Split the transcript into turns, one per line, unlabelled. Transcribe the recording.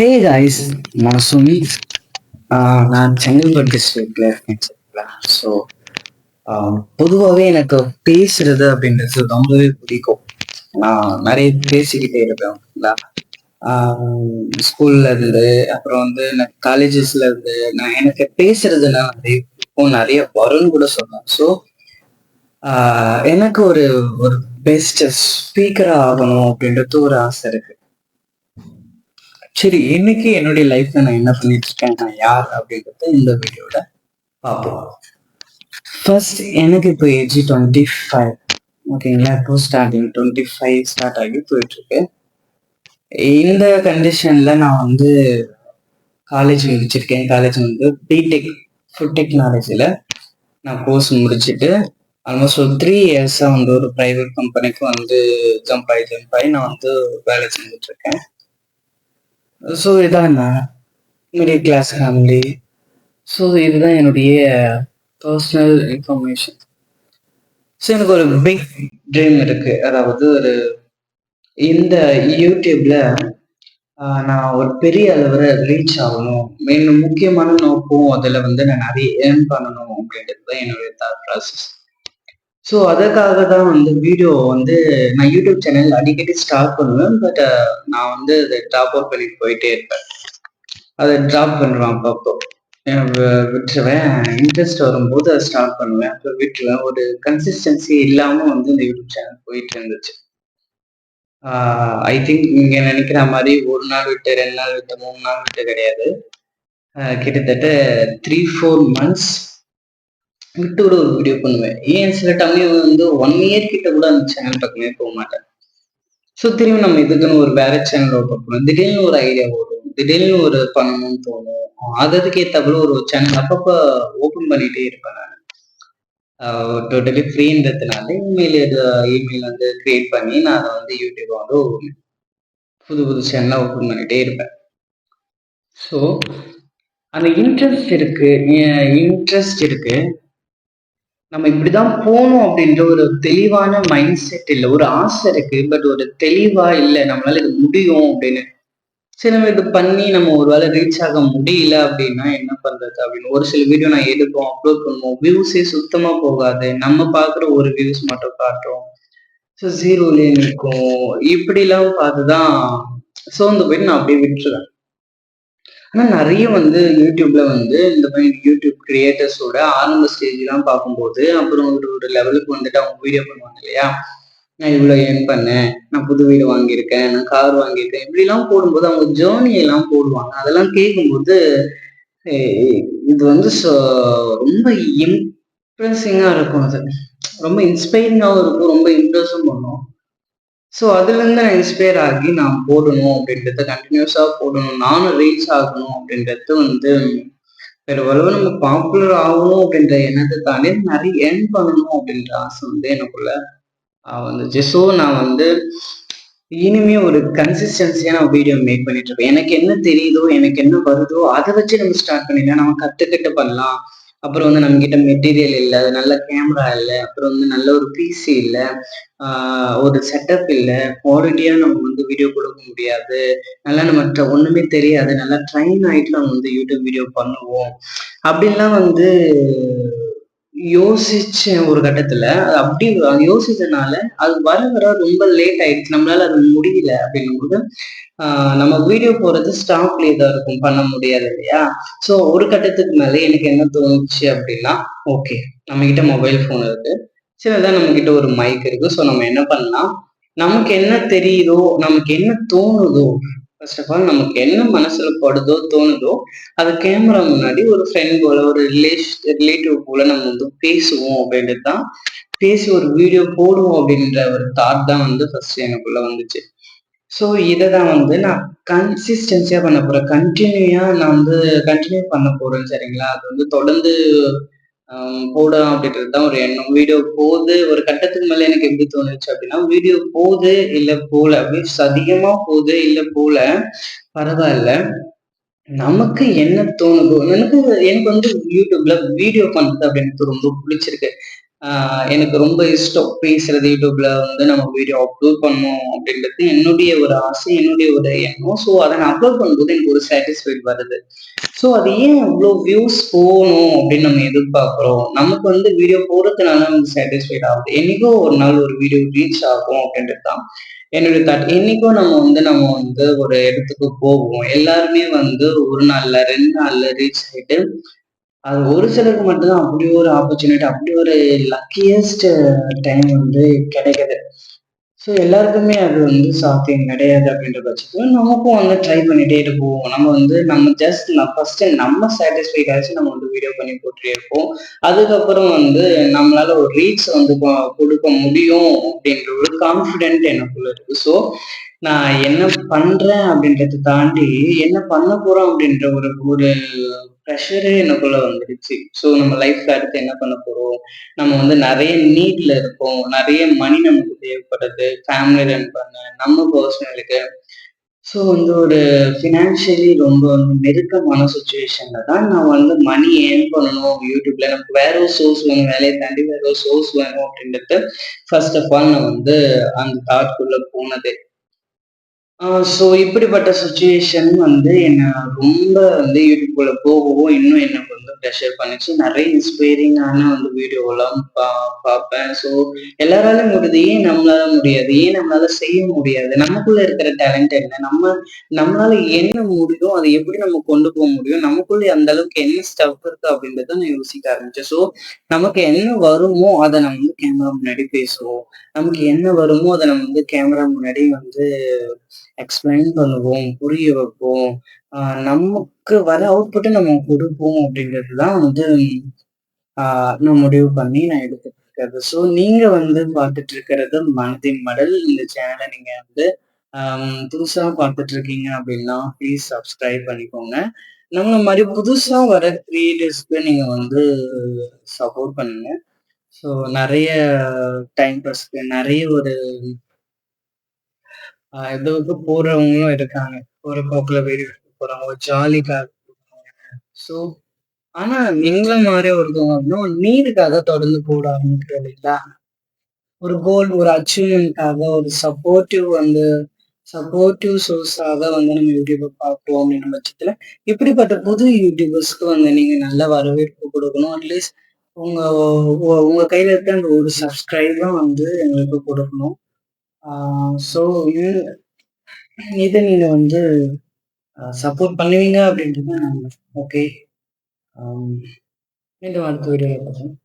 Hey guys, நான் சுமித். நான் செங்கல்பட்டு டிஸ்ட்ரிக்ட்ல இருக்கேன். சரிங்களா? ஸோ பொதுவாகவே எனக்கு பேசுறது அப்படின்றது ரொம்பவே பிடிக்கும். நான் நிறைய பேசிக்கிட்டே இருப்பேன். ஓகேங்களா? ஸ்கூல்ல இருந்து அப்புறம் வந்து நான் காலேஜஸ்ல இருந்து நான் எனக்கு பேசுறதுன்னா நிறைய வரும்னு கூட சொல்லலாம். ஸோ எனக்கு ஒரு ஒரு பெஸ்ட் ஸ்பீக்கரா ஆகணும் அப்படின்றது ஒரு ஆசை இருக்கு. சரி, இன்னைக்கு என்னுடைய லைஃப்ல நான் என்ன பண்ணிட்டு இருக்கேன், நான் யார் அப்படின்றத இந்த வீடியோட பார்ப்போம். ஃபர்ஸ்ட், எனக்கு இப்போ ஏஜ் 25. ஓகேங்களா? இப்போ டுவெண்ட்டி ஃபைவ் ஸ்டார்ட் ஆகி போயிட்டு இருக்கு. இந்த கண்டிஷன்ல நான் வந்து காலேஜ் முடிச்சிருக்கேன். காலேஜ் வந்து பிடெக் ஃபுட் டெக்னாலஜியில் நான் கோர்ஸ் முடிச்சுட்டு ஆல்மோஸ்ட் ஒரு 3 இயர்ஸா வந்து ஒரு ப்ரைவேட் கம்பெனிக்கு வந்து ஜம்ப் ஆகி நான் வந்து வேலை செஞ்சுட்டு இருக்கேன். ஸோ இதான் நான் மிடில் கிளாஸ் ஃபேமிலி. ஸோ இதுதான் என்னுடைய பர்சனல் இன்ஃபர்மேஷன். ஸோ எனக்கு ஒரு பிக் ட்ரீம் இருக்கு. அதாவது ஒரு இந்த யூடியூப்ல நான் ஒரு பெரிய அளவில் ரீச் ஆகணும். இன்னும் முக்கியமான நோக்கம் அதில் வந்து நான் நிறைய ஏர்ன் பண்ணணும் அப்படின்றது தான் என்னுடைய தாட் ப்ராசஸ். ஸோ அதற்காக தான் வந்து வீடியோ வந்து நான் யூடியூப் சேனல் அடிக்கடி ஸ்டார்ட் பண்ணுவேன். பட் நான் வந்து அதை ட்ராப் அவுட் பண்ணிட்டு போயிட்டே இருப்பேன். அதை ட்ராப் பண்ணுவேன் அப்பப்போ. விட்டுருவேன். இன்ட்ரெஸ்ட் வரும்போது அதை ஸ்டார்ட் பண்ணுவேன், அப்புறம் விட்டுருவேன். ஒரு கன்சிஸ்டன்சி இல்லாமல் வந்து இந்த யூடியூப் சேனல் போயிட்டு இருந்துச்சு. ஐ திங்க் நீங்க நினைக்கிற மாதிரி ஒரு நாள் விட்டு 2 நாள் விட்டு 3 நாள் விட்டு கிடையாது. கிட்டத்தட்ட 3-4 months விட்டு ஒரு வீடியோ பண்ணுவேன். ஏன் சில டைம் வந்து 1 year கிட்ட கூட அந்த சேனல் பக்கமே போக மாட்டேன். ஸோ திரும்பி நம்ம இதுக்குன்னு ஒரு வேற சேனல் ஓப்பன் பண்ணுவோம். திடீர்னு ஒரு ஐடியா வரும், திடீர்னு ஒரு பண்ணணும்னு தோணும். அதுக்கு ஏற்றபோல ஒரு சேனல் அப்பப்போ ஓப்பன் பண்ணிட்டே இருப்பேன் நான். டோட்டலி ஃப்ரீன்றதுனால இமெயில் வந்து கிரியேட் பண்ணி நான் அதை வந்து யூடியூப் வந்து புது புது சேனலாக ஓப்பன் பண்ணிட்டே இருப்பேன். ஸோ அந்த இன்ட்ரெஸ்ட் இருக்கு. நம்ம இப்படிதான் போகணும் அப்படின்ற ஒரு தெளிவான மைண்ட் செட் இல்லை. ஒரு ஆசை இருக்கு, பட் ஒரு தெளிவா இல்லை நம்மளால இது முடியும் அப்படின்னு. சரி, நம்ம இது பண்ணி நம்ம ஒரு வேளை ரீச் ஆக முடியல அப்படின்னா என்ன பண்றது அப்படின்னு ஒரு சில வீடியோ நான் எடுப்போம், அப்லோட் பண்ணுவோம். வியூஸே சுத்தமா போகாது. நம்ம பாக்குற ஒரு வியூஸ் மட்டும் காட்டுறோம். ஸோ ஜீரோலயே நிற்கும். இப்படிலாம் பார்த்துதான் சோர்ந்து போயிட்டு நான் அப்படியே விட்டுருவேன். ஆனா நிறைய வந்து யூடியூப்ல வந்து இந்த மாதிரி யூடியூப் கிரியேட்டர்ஸோட ஆரம்ப ஸ்டேஜ்லாம் பார்க்கும்போது, அப்புறம் ஒரு ஒரு லெவலுக்கு வந்துட்டு அவங்க வீடியோ பண்ணுவாங்க இல்லையா? நான் இவ்வளோ ஏர்ன் பண்ணேன், நான் புது வீடு வாங்கியிருக்கேன், நான் கார் வாங்கியிருக்கேன், இப்படிலாம் போடும்போது அவங்க ஜேர்னி எல்லாம் போடுவாங்க. அதெல்லாம் கேட்கும்போது இது வந்து ரொம்ப இம்ப்ரெசிங்கா இருக்கும். அது ரொம்ப இன்ஸ்பைரிங்காகவும் இருக்கும், ரொம்ப இம்ப்ரெஸும் பண்ணும். ஸோ அதுலேருந்து நான் இன்ஸ்பயர் ஆகி நான் போடணும் அப்படின்றத கண்டினியூஸா போடணும், நானும் ரீச் ஆகணும் அப்படின்றது வந்து பெருமளவு நம்ம பாப்புலர் ஆகணும் அப்படின்ற எண்ணத்தை தாண்டி நிறைய ஏர்ன் பண்ணணும் அப்படின்ற ஆசை வந்து எனக்குள்ள வந்துச்சு. ஸோ நான் வந்து இனிமே ஒரு கன்சிஸ்டன்சியான வீடியோ மேக் பண்ணிட்டு இருக்கேன். எனக்கு என்ன தெரியுதோ, எனக்கு என்ன வருதோ அதை வச்சு நம்ம ஸ்டார்ட் பண்ணிடலாம். நம்ம கத்துக்கிட்டு பண்ணலாம். அப்புறம் வந்து நம்ம கிட்ட மெட்டீரியல் இல்லை, நல்ல கேமரா இல்லை, அப்புறம் வந்து நல்ல ஒரு பிசி இல்லை, ஒரு செட்டப் இல்லை, குவாலிட்டியா நம்ம வந்து வீடியோ கொடுக்க முடியாது, நல்லா நம்மகிட்ட ஒண்ணுமே தெரியாது, நல்லா ட்ரைன் ஆயிட்டு நம்ம வந்து யூடியூப் வீடியோ பண்ணுவோம் அப்படின்லாம் வந்து யோசிச்சேன் ஒரு கட்டத்துல. அது அப்படி யோசிச்சதுனால அது வர வர ரொம்ப லேட் ஆயிடுச்சு. நம்மளால அது முடியல அப்படிங்கும்போது நம்ம வீடியோ போறது ஸ்டாப்லயே தான் இருக்கும், பண்ண முடியாது இல்லையா? ஸோ ஒரு கட்டத்துக்கு மேல எனக்கு என்ன தோணுச்சு அப்படின்னா, ஓகே, நம்ம கிட்ட மொபைல் ஃபோன் இருக்கு, சின்னதா நம்ம கிட்ட ஒரு மைக் இருக்கு. ஸோ நம்ம என்ன பண்ணலாம், நமக்கு என்ன தெரியுதோ, நமக்கு என்ன தோணுதோ, ஃபர்ஸ்ட் ஆஃப் ஆல் நமக்கு என்ன மனசுல படுதோ தோணுதோ அது கேமரா முன்னாடி ஒரு ஃப்ரெண்ட் போல, ஒரு ரிலேட்டிவ் போல நம்ம வந்து பேசுவோம் அப்படின்றது தான். பேசி ஒரு வீடியோ போடுவோம் அப்படின்ற ஒரு தாட் தான் வந்து ஃபர்ஸ்ட் எனக்குள்ள வந்துச்சு. ஸோ இதை தான் வந்து நான் கன்சிஸ்டன்சியா பண்ண போறேன். நான் வந்து கண்டினியூ பண்ண போறேன். சரிங்களா? அது வந்து தொடர்ந்து போடலாம் அப்படின்றது தான் ஒரு எண்ணம். வீடியோ போகுது, ஒரு கட்டத்துக்கு மேல எனக்கு எப்படி தோணுச்சு அப்படின்னா, வீடியோ போகுது இல்ல போல, வியூஸ் அதிகமா போகுது இல்ல போல, பரவாயில்ல. நமக்கு என்ன தோணுதோ, எனக்கு எனக்கு வந்து யூடியூப்ல வீடியோ பண்றது அப்படின்றது ரொம்ப பிடிச்சிருக்கு. எனக்கு ரொம்ப இஷ்டம் பேசுறது யூடியூப்ல வந்து நம்ம வீடியோ அப்லோட் பண்ணணும் அப்படின்றது என்னுடைய ஒரு ஆசை, என்னுடைய ஒரு எண்ணம். ஸோ அதை நான் அப்லோட் பண்ணும்போது எனக்கு ஒரு சாட்டிஸ்ஃபைட் வருது. ஸோ அது ஏன் அவ்வளோ வியூஸ் போகணும் அப்படின்னு நம்ம எதிர்பார்க்குறோம். நமக்கு வந்து வீடியோ போடுறதுனால நமக்கு சாட்டிஸ்ஃபைட் ஆகுது. என்னைக்கோ ஒரு நாள் ஒரு வீடியோ ரீச் ஆகும் அப்படின்றது தான் என்னுடைய தாட். என்னைக்கோ நம்ம வந்து ஒரு இடத்துக்கு போவோம். எல்லாருமே வந்து 1 நாள்ல, 2 நாள்ல ரீச் ஆயிட்டு அது ஒரு சிலருக்கு மட்டும் தான் அப்படி ஒரு ஆப்பர்ச்சுனிட்டி, அப்படி ஒரு லக்கியஸ்ட் டைம் வந்து கிடைக்குது. ஸோ எல்லாருக்குமே அது வந்து சாத்தியம் கிடையாது அப்படின்ற பட்சத்துல நமக்கும் வந்து ட்ரை பண்ணிட்டே இருப்போம். நம்ம ஜஸ்ட் ஃபர்ஸ்ட் நம்ம சாட்டிஸ்ஃபைட் ஆச்சு நம்ம வந்து வீடியோ பண்ணி போட்டுட்டே இருப்போம். அதுக்கப்புறம் வந்து நம்மளால ஒரு ரீச் வந்து கொடுக்க முடியும் அப்படின்ற ஒரு கான்ஃபிடென்ட் எனக்குள்ள இருக்கு. ஸோ நான் என்ன பண்றேன் அப்படின்றத தாண்டி என்ன பண்ண போறோம் அப்படின்ற ஒரு ஒரு ப்ரெஷரே எனக்குள்ள வந்துடுச்சு. ஸோ நம்ம லைஃப்ல அடுத்து என்ன பண்ண போறோம்? நம்ம வந்து நெறைய நீட்ல இருக்கோம். நெறைய மணி நமக்கு தேவைப்படுது. ஃபேமிலி ரன் பண்ண, நம்ம பெர்சனலுக்கு. ஸோ வந்து ஒரு ஃபினான்ஷியலி ரொம்ப வந்து நெருக்கமான சிச்சுவேஷன்ல தான் நான் வந்து மணி ஏர்ன் பண்ணணும் யூடியூப்ல. நமக்கு வேற ஒரு சோர்ஸ் வேணும். வேலைய தாண்டி வேற ஒரு சோர்ஸ் வேணும் அப்படின்றது ஃபர்ஸ்ட் ஆஃப் ஆல் நான் வந்து அந்த தாட்குள்ள போனதே. ஸோ இப்படிப்பட்ட சிச்சுவேஷன் வந்து என்ன ரொம்ப வந்து யூடியூப்குள்ள போகவும், இன்னும் எனக்கு வந்து ப்ரெஷர் பண்ணுச்சு. நெறைய இன்ஸ்பைரிங்கான வந்து வீடியோலாம் பார்ப்பேன். ஸோ எல்லாராலயும் முடியுது. ஏன் நம்மளால முடியாது? ஏன் நம்மளால செய்ய முடியாது? நமக்குள்ள இருக்கிற டேலண்ட் என்ன? நம்மளால என்ன முடியும்? அத எப்படி நம்ம கொண்டு போ முடியும்? நமக்குள்ள அந்த அளவுக்கு என்ன ஸ்டஃப் இருக்கு அப்படின்றத நான் யோசிக்க ஆரம்பிச்சேன். ஸோ நமக்கு என்ன வருமோ, அத நம்ம வந்து கேமரா முன்னாடி பேசுவோம். நமக்கு என்ன வருமோ, அத நம்ம வந்து கேமரா முன்னாடி வந்து எக்ஸ்பிளைன் பண்ணுவோம், புரிய வைப்போம். நமக்கு வர அவுட்புட்ட நம்ம குடுப்போம் அப்படிங்கிறது தான் வந்து நான் முடிவு பண்ணி நான் எடுத்துட்டு இருக்கிறது. ஸோ நீங்க வந்து பார்த்துட்டு இருக்கிறது மனதின் மடல். இந்த சேனல நீங்க வந்து புதுசா பார்த்துட்டு இருக்கீங்க அப்படின்னா, ப்ளீஸ் சப்ஸ்கிரைப் பண்ணிக்கோங்க. நம்மள மாரி புதுசா வர கிரியேட்டர்ஸ்க்கு நீங்க வந்து சப்போர்ட் பண்ணுங்க. ஸோ நெறைய டைம் பாஸ்க்கு நெறைய ஒரு இதுவுக்கு போறவங்களும் இருக்காங்க. ஒரு போக்குல வீடியோ எடுக்க போறவங்க, ஒரு ஜாலிக்காக. ஸோ ஆனா எங்கள மாரி ஒருத்தவங்க அப்படின்னா, ஒரு நீடுக்காக தொடர்ந்து போட ஆரம்பிக்கிறோம் இல்லைங்களா? ஒரு கோல், ஒரு அச்சீவ்மென்ட்காக, ஒரு சப்போர்ட்டிவ் சோர்ஸாக வந்து நம்ம யூடியூப பார்க்குறோம் அப்படின்ற பட்சத்துல, இப்படிப்பட்ட புது யூடியூபர்ஸ்க்கு வந்து நீங்க நல்ல வரவேற்பு குடுக்கணும். அட்லீஸ்ட் உங்க உங்க கையில இருக்க அந்த ஒரு சப்ஸ்கிரைபும் வந்து எங்களுக்கு குடுக்கணும். ஆ ஸோ இத நீங்க வந்து சப்போர்ட் பண்ணுவீங்க அப்படின்றது ஓகே. மீண்டும் அடுத்த வீடியோல பார்க்கலாம்.